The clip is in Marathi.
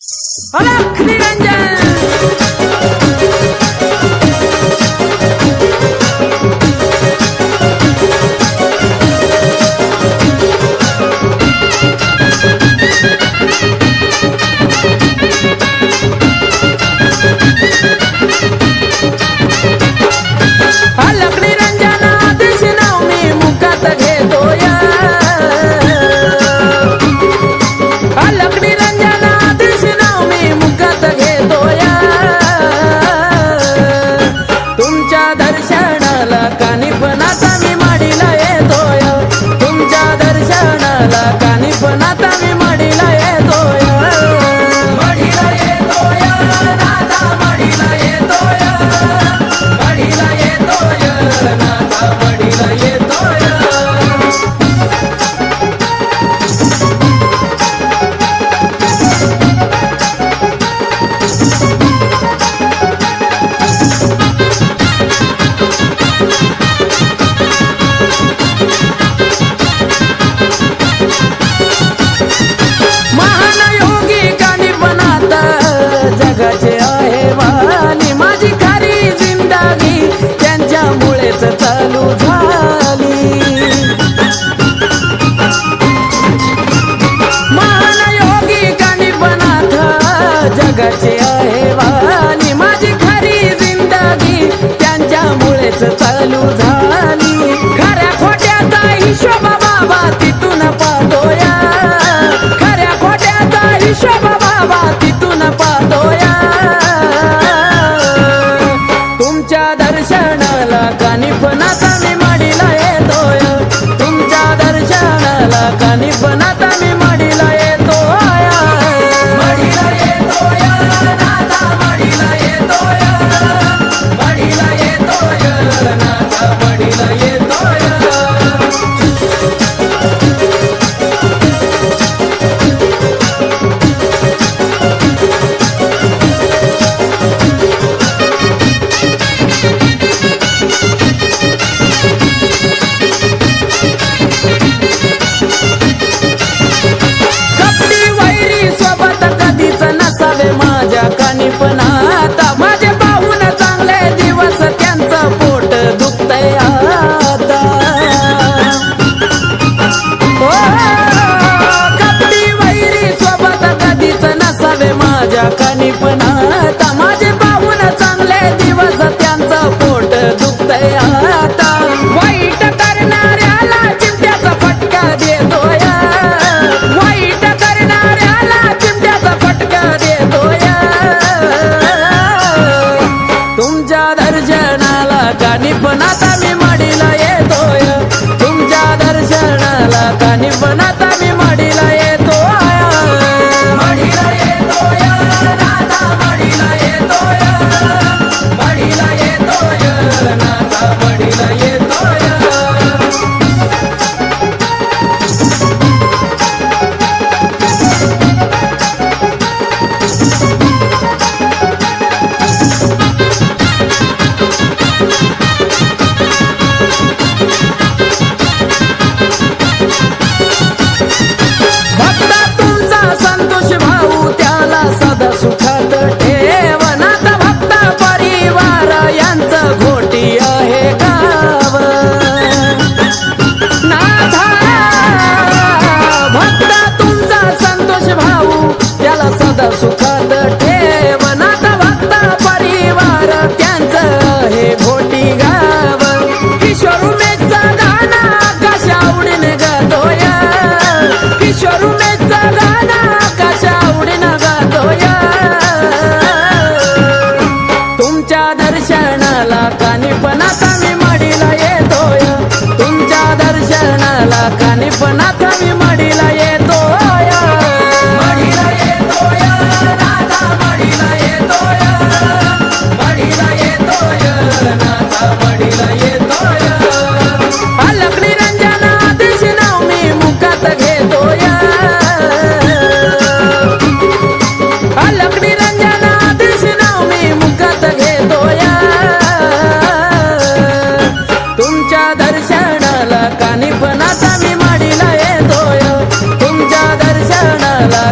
अलख निरंजन अलख निरंजन आदेश नाव मी मुखात घेतोया अलख निरंजन आदेश नाव मी मुखात घेतोया तुमच्या दर्शनाला कानीपणाचा मी माडीला येतोया तुमच्या दर्शनाला कानीपणाचा मी माडीला येतोया माडीला येतोया नाथा माडीला येतोया माडीला येतोया नाथा माडीला येतोया जगाचे आहे वाली माझी खरी जिंदगी त्यांच्यामुळेच चालू झाली महानयोगी गणिपनाथ जगाचे आहे वाली माझी खरी जिंदगी त्यांच्यामुळेच चालू झाली खऱ्या खोट्याचा हिशोब बाबा तिथून पाहतोया खऱ्या खोट्याचा हिशोब बाबा तिथून पाहतोया तुमच्या दर्शनाला कानीपणाचा मी माडीला येतोया तुमच्या दर्शनाला कानीपणाचा मी माडीला येतोया माडीला येतोया नाथा माडीला येतोया माडीला येतोया नाथा माडीला येतोया माझ्या कानीपणात माझे पाहून चांगले दिवस त्यांचं पोट दुखतय आता कपडी वैरी सोबत कधीच नसावे माझ्या कानीपणात माझे पाहून चांगले दिवस त्यांचं पोट दुखतय आता वाईट करणाऱ्याला चिमट्याचा फटका देतोया वाईट करणाऱ्याला चिमट्याचा फटका देतोया तुमच्या दर्शनाला कानीपणाचा मी माडीला येतोया तुमच्या दर्शनाला कानीपणाचा मी माडीला येतोया माडीला येतोया नाथा माडीला येतोया माडीला येतोया नाथा माडीला येतोया संतोष भाऊ त्याला सदा सुखात ठेव नाथ भक्त परिवार यांचं घोटी आहे गाव नाथा भक्त तुमचा संतोष भाऊ त्याला सदा सुखात ठेव नाथ भक्त परिवार त्यांचं आहे घोटी गाव किशोर उमेशचं गाणं कशा आवडीने गातोया किशोर उमेशचं गाणं तुमच्या दर्शनाला कानीपणाचा मी माडीला येतोया तुमच्या दर्शनाला कानीपणाचा मी माडीला येतोया माडीला येतोया नाथा माडीला येतोया माडीला येतोया नाथा माडीला येतोया अलख निरंजन आदेश नाव मी मुखात घेतोया अलख निरंजन आदेश नाव मी मुखात घेतोया तुमच्या दर्शनाला कानीपणाचा मी माडीला येतोया तुमच्या दर्शनाला